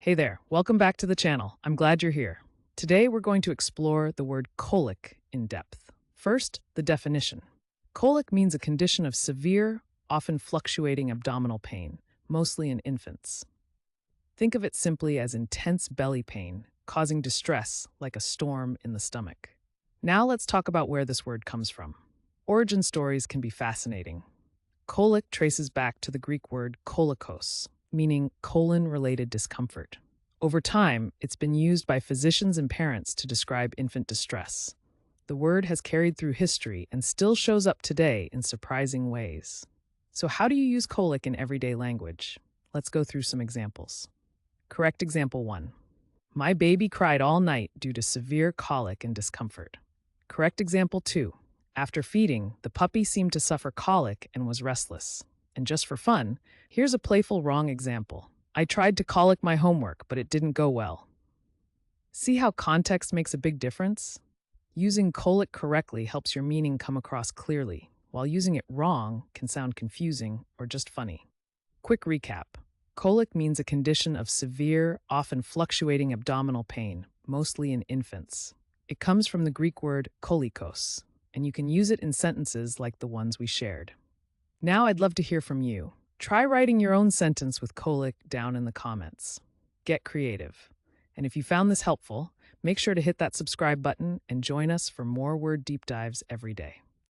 Hey there, welcome back to the channel. I'm glad you're here. Today we're going to explore the word colic in depth. First, the definition. Colic means a condition of severe, often fluctuating abdominal pain, mostly in infants. Think of it simply as intense belly pain, causing distress like a storm in the stomach. Now let's talk about where this word comes from. Origin stories can be fascinating. Colic traces back to the Greek word kolikos, meaning colon-related discomfort. Over time, it's been used by physicians and parents to describe infant distress. The word has carried through history and still shows up today in surprising ways. So how do you use colic in everyday language? Let's go through some examples. Correct example 1. My baby cried all night due to severe colic and discomfort. Correct example 2. After feeding, the puppy seemed to suffer colic and was restless. And just for fun, here's a playful wrong example. I tried to colic my homework, but it didn't go well. See how context makes a big difference? Using colic correctly helps your meaning come across clearly, while using it wrong can sound confusing or just funny. Quick recap. Colic means a condition of severe, often fluctuating abdominal pain, mostly in infants. It comes from the Greek word kolikos, and you can use it in sentences like the ones we shared. Now I'd love to hear from you. Try writing your own sentence with colic down in the comments. Get creative. And if you found this helpful, make sure to hit that subscribe button and join us for more word deep dives every day.